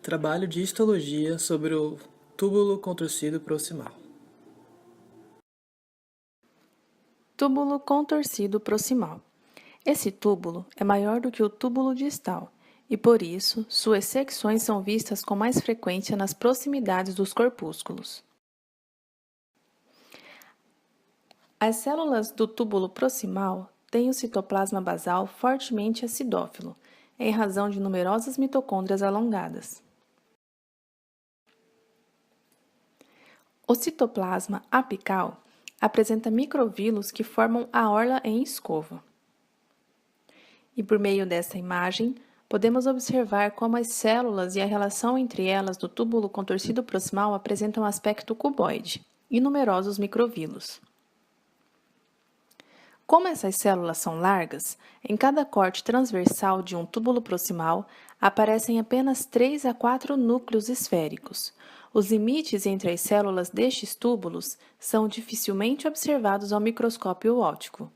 Trabalho de histologia sobre o túbulo contorcido proximal. Túbulo contorcido proximal. Esse túbulo é maior do que o túbulo distal e, por isso, suas secções são vistas com mais frequência nas proximidades dos corpúsculos. As células do túbulo proximal têm o citoplasma basal fortemente acidófilo, em razão de numerosas mitocôndrias alongadas. O citoplasma apical apresenta microvílulos que formam a orla em escova. E por meio dessa imagem, podemos observar como as células e a relação entre elas do túbulo contorcido proximal apresentam aspecto cuboide e numerosos microvílulos. Como essas células são largas, em cada corte transversal de um túbulo proximal aparecem apenas 3 a 4 núcleos esféricos. Os limites entre as células destes túbulos são dificilmente observados ao microscópio óptico,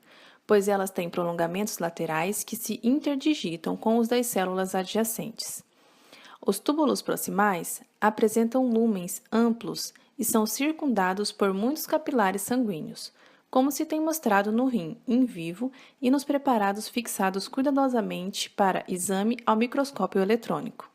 pois elas têm prolongamentos laterais que se interdigitam com os das células adjacentes. Os túbulos proximais apresentam lúmens amplos e são circundados por muitos capilares sanguíneos, como se tem mostrado no rim in vivo e nos preparados fixados cuidadosamente para exame ao microscópio eletrônico.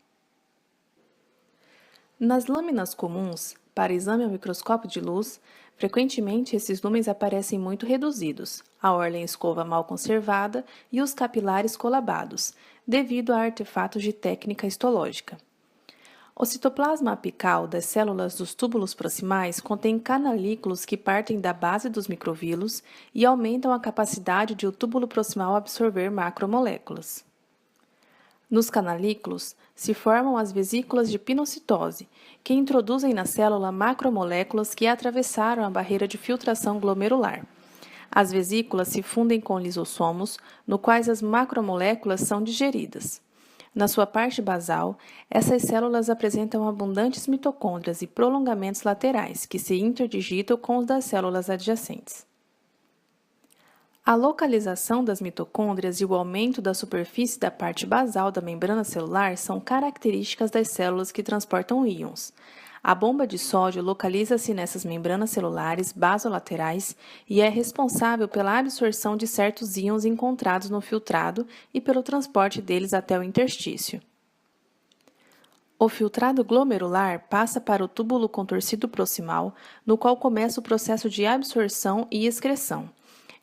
Nas lâminas comuns, para exame ao microscópio de luz, frequentemente esses lúmens aparecem muito reduzidos, a orla em escova mal conservada e os capilares colabados, devido a artefatos de técnica histológica. O citoplasma apical das células dos túbulos proximais contém canalículos que partem da base dos microvílulos e aumentam a capacidade de o túbulo proximal absorver macromoléculas. Nos canalículos se formam as vesículas de pinocitose, que introduzem na célula macromoléculas que atravessaram a barreira de filtração glomerular. As vesículas se fundem com lisossomos, no quais as macromoléculas são digeridas. Na sua parte basal, essas células apresentam abundantes mitocôndrias e prolongamentos laterais, que se interdigitam com os das células adjacentes. A localização das mitocôndrias e o aumento da superfície da parte basal da membrana celular são características das células que transportam íons. A bomba de sódio localiza-se nessas membranas celulares basolaterais e é responsável pela absorção de certos íons encontrados no filtrado e pelo transporte deles até o interstício. O filtrado glomerular passa para o túbulo contorcido proximal, no qual começa o processo de absorção e excreção.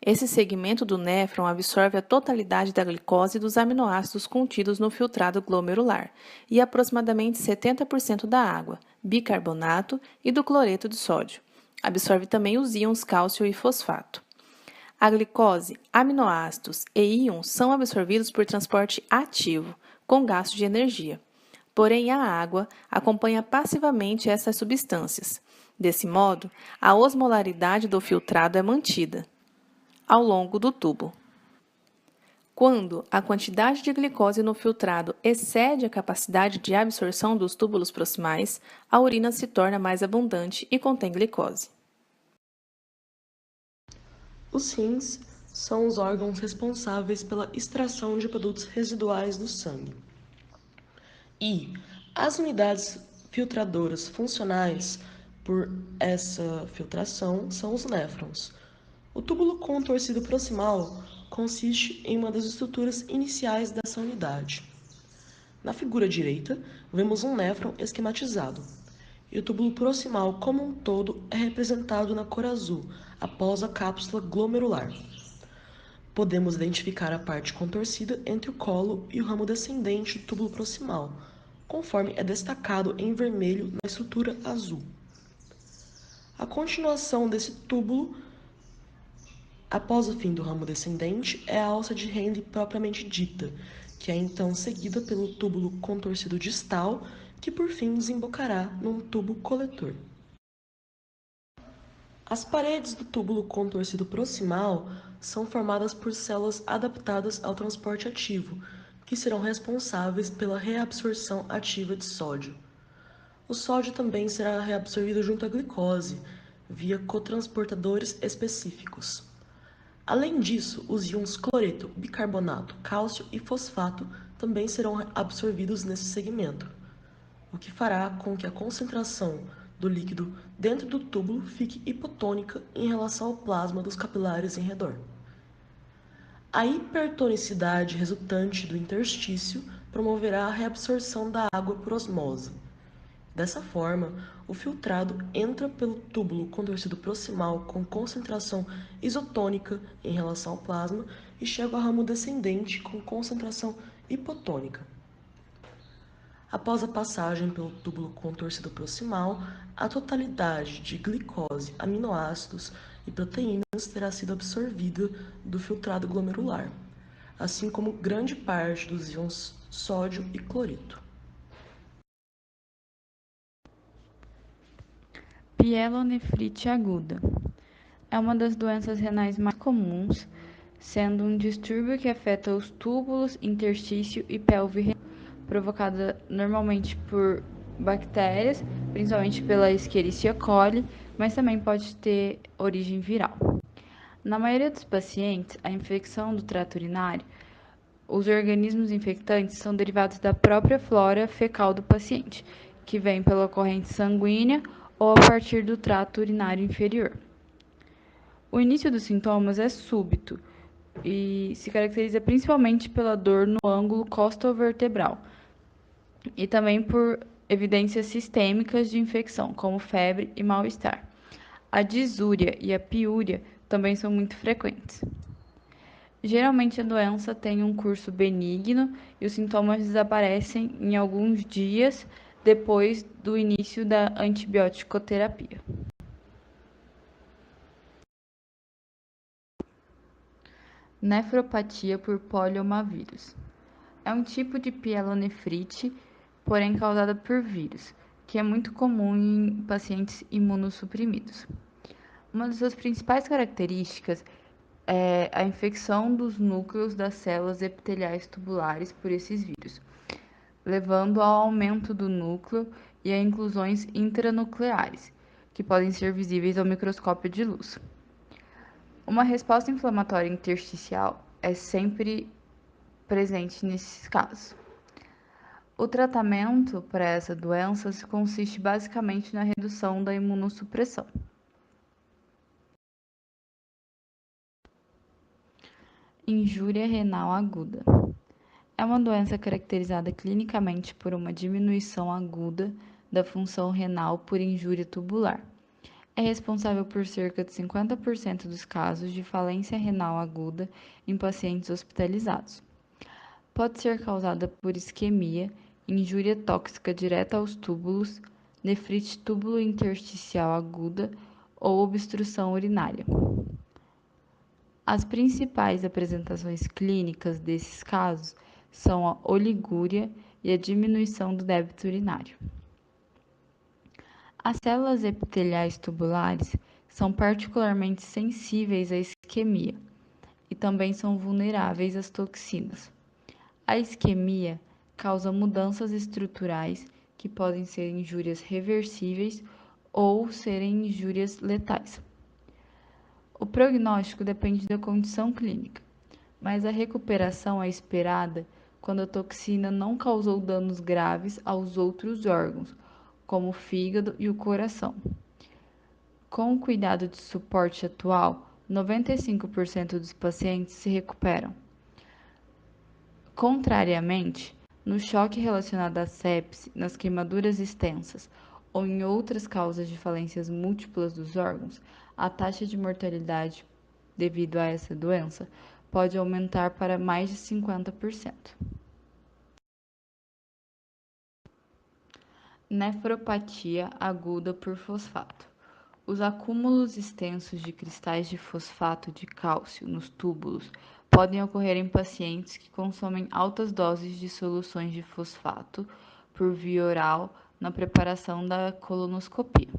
Esse segmento do néfron absorve a totalidade da glicose e dos aminoácidos contidos no filtrado glomerular e aproximadamente 70% da água, bicarbonato e do cloreto de sódio. Absorve também os íons cálcio e fosfato. A glicose, aminoácidos e íons são absorvidos por transporte ativo, com gasto de energia. Porém, a água acompanha passivamente essas substâncias. Desse modo, a osmolaridade do filtrado é mantida ao longo do tubo. Quando a quantidade de glicose no filtrado excede a capacidade de absorção dos túbulos proximais, a urina se torna mais abundante e contém glicose. Os rins são os órgãos responsáveis pela extração de produtos residuais do sangue. E as unidades filtradoras funcionais por essa filtração são os néfrons. O túbulo contorcido proximal consiste em uma das estruturas iniciais dessa unidade. Na figura direita, vemos um néfron esquematizado, e o túbulo proximal como um todo é representado na cor azul, após a cápsula glomerular. Podemos identificar a parte contorcida entre o colo e o ramo descendente do túbulo proximal, conforme é destacado em vermelho na estrutura azul. A continuação desse túbulo após o fim do ramo descendente, é a alça de Henle propriamente dita, que é então seguida pelo túbulo contorcido distal, que por fim desembocará num tubo coletor. As paredes do túbulo contorcido proximal são formadas por células adaptadas ao transporte ativo, que serão responsáveis pela reabsorção ativa de sódio. O sódio também será reabsorvido junto à glicose, via cotransportadores específicos. Além disso, os íons cloreto, bicarbonato, cálcio e fosfato também serão absorvidos nesse segmento. o que fará com que a concentração do líquido dentro do túbulo fique hipotônica em relação ao plasma dos capilares em redor. A hipertonicidade resultante do interstício promoverá a reabsorção da água por osmose. Dessa forma, o filtrado entra pelo túbulo contorcido proximal com concentração isotônica em relação ao plasma e chega ao ramo descendente com concentração hipotônica. Após a passagem pelo túbulo contorcido proximal, a totalidade de glicose, aminoácidos e proteínas terá sido absorvida do filtrado glomerular, assim como grande parte dos íons sódio e cloreto. Pielonefrite aguda é uma das doenças renais mais comuns, sendo um distúrbio que afeta os túbulos, interstício e pelve renal, provocada normalmente por bactérias, principalmente pela Escherichia coli, mas também pode ter origem viral. Na maioria dos pacientes, a infecção do trato urinário, os organismos infectantes são derivados da própria flora fecal do paciente, que vem pela corrente sanguínea ou a partir do trato urinário inferior. O início dos sintomas é súbito e se caracteriza principalmente pela dor no ângulo costovertebral e também por evidências sistêmicas de infecção, como febre e mal-estar. A disúria e a piúria também são muito frequentes. Geralmente a doença tem um curso benigno e os sintomas desaparecem em alguns dias depois do início da antibiótico-terapia. Nefropatia por poliomavírus. É um tipo de pielonefrite, porém causada por vírus, que é muito comum em pacientes imunossuprimidos. Uma das suas principais características é a infecção dos núcleos das células epiteliais tubulares por esses vírus, levando ao aumento do núcleo e a inclusões intranucleares, que podem ser visíveis ao microscópio de luz. Uma resposta inflamatória intersticial é sempre presente nesses casos. O tratamento para essa doença consiste basicamente na redução da imunossupressão. Injúria renal aguda. É uma doença caracterizada clinicamente por uma diminuição aguda da função renal por injúria tubular. É responsável por cerca de 50% dos casos de falência renal aguda em pacientes hospitalizados. Pode ser causada por isquemia, injúria tóxica direta aos túbulos, nefrite túbulo-intersticial aguda ou obstrução urinária. As principais apresentações clínicas desses casos são a oligúria e a diminuição do débito urinário. As células epiteliais tubulares são particularmente sensíveis à isquemia e também são vulneráveis às toxinas. A isquemia causa mudanças estruturais que podem ser injúrias reversíveis ou serem injúrias letais. O prognóstico depende da condição clínica, mas a recuperação é esperada quando a toxina não causou danos graves aos outros órgãos, como o fígado e o coração. Com o cuidado de suporte atual, 95% dos pacientes se recuperam. Contrariamente, no choque relacionado à sepse, nas queimaduras extensas ou em outras causas de falências múltiplas dos órgãos, a taxa de mortalidade devido a essa doença pode aumentar para mais de 50%. Nefropatia aguda por fosfato. Os acúmulos extensos de cristais de fosfato de cálcio nos túbulos podem ocorrer em pacientes que consomem altas doses de soluções de fosfato por via oral na preparação da colonoscopia.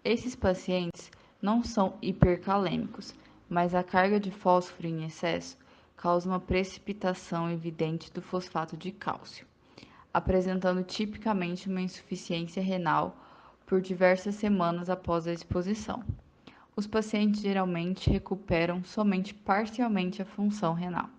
Esses pacientes não são hipercalêmicos, mas a carga de fósforo em excesso causa uma precipitação evidente do fosfato de cálcio, apresentando tipicamente uma insuficiência renal por diversas semanas após a exposição. Os pacientes geralmente recuperam somente parcialmente a função renal.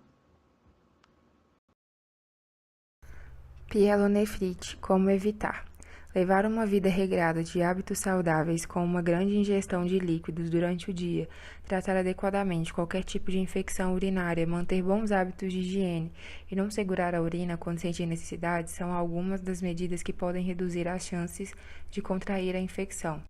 Pielonefrite, como evitar? Levar uma vida regrada de hábitos saudáveis com uma grande ingestão de líquidos durante o dia, tratar adequadamente qualquer tipo de infecção urinária, manter bons hábitos de higiene e não segurar a urina quando sentir necessidade são algumas das medidas que podem reduzir as chances de contrair a infecção.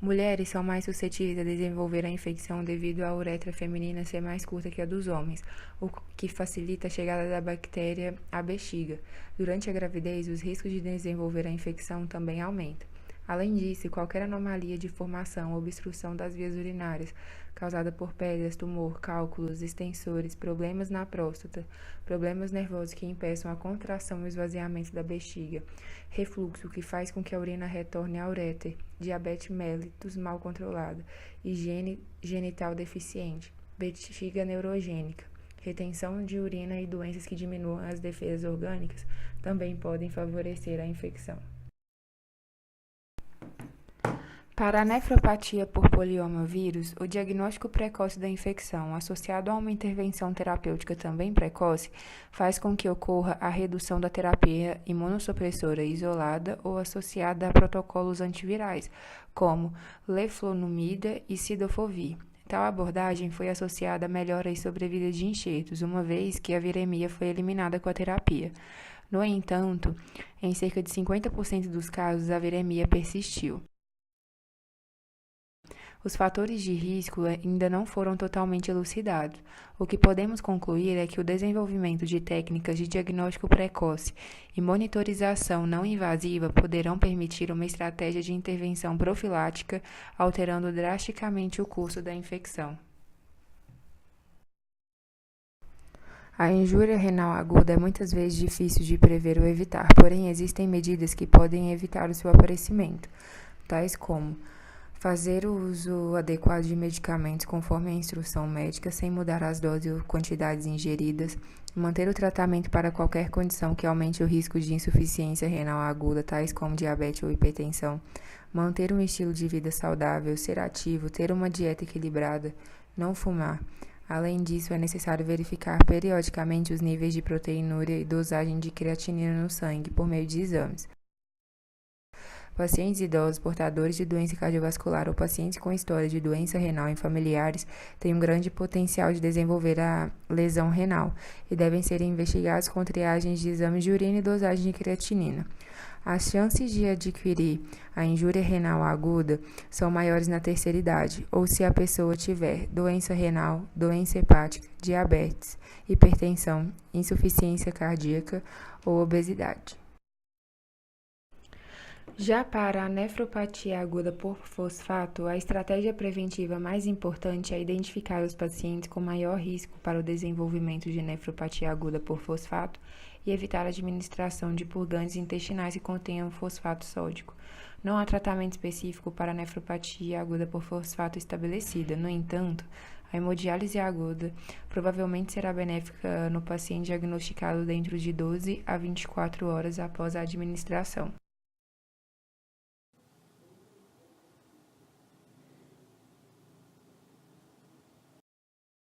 Mulheres são mais suscetíveis a desenvolver a infecção devido à uretra feminina ser mais curta que a dos homens, o que facilita a chegada da bactéria à bexiga. Durante a gravidez, os riscos de desenvolver a infecção também aumentam. Além disso, qualquer anomalia de formação ou obstrução das vias urinárias, causada por pedras, tumor, cálculos, extensores, problemas na próstata, problemas nervosos que impeçam a contração e o esvaziamento da bexiga, refluxo que faz com que a urina retorne ao uréter, diabetes mellitus mal controlada, higiene genital deficiente, bexiga neurogênica, retenção de urina e doenças que diminuam as defesas orgânicas também podem favorecer a infecção. Para a nefropatia por poliomavírus, o diagnóstico precoce da infecção, associado a uma intervenção terapêutica também precoce, faz com que ocorra a redução da terapia imunossupressora isolada ou associada a protocolos antivirais, como leflunomida e cidofovir. Tal abordagem foi associada à melhora e sobrevida de enxertos, uma vez que a viremia foi eliminada com a terapia. No entanto, em cerca de 50% dos casos, a viremia persistiu. Os fatores de risco ainda não foram totalmente elucidados. O que podemos concluir é que o desenvolvimento de técnicas de diagnóstico precoce e monitorização não invasiva poderão permitir uma estratégia de intervenção profilática, alterando drasticamente o curso da infecção. A injúria renal aguda é muitas vezes difícil de prever ou evitar, porém existem medidas que podem evitar o seu aparecimento, tais como fazer o uso adequado de medicamentos conforme a instrução médica, sem mudar as doses ou quantidades ingeridas, manter o tratamento para qualquer condição que aumente o risco de insuficiência renal aguda, tais como diabetes ou hipertensão, manter um estilo de vida saudável, ser ativo, ter uma dieta equilibrada, não fumar. Além disso, é necessário verificar periodicamente os níveis de proteinúria e dosagem de creatinina no sangue por meio de exames. Pacientes idosos portadores de doença cardiovascular ou pacientes com história de doença renal em familiares têm um grande potencial de desenvolver a lesão renal e devem ser investigados com triagens de exames de urina e dosagem de creatinina. As chances de adquirir a injúria renal aguda são maiores na terceira idade, ou se a pessoa tiver doença renal, doença hepática, diabetes, hipertensão, insuficiência cardíaca ou obesidade. Já para a nefropatia aguda por fosfato, a estratégia preventiva mais importante é identificar os pacientes com maior risco para o desenvolvimento de nefropatia aguda por fosfato e evitar a administração de purgantes intestinais que contenham fosfato sódico. Não há tratamento específico para a nefropatia aguda por fosfato estabelecida. No entanto, a hemodiálise aguda provavelmente será benéfica no paciente diagnosticado dentro de 12 a 24 horas após a administração.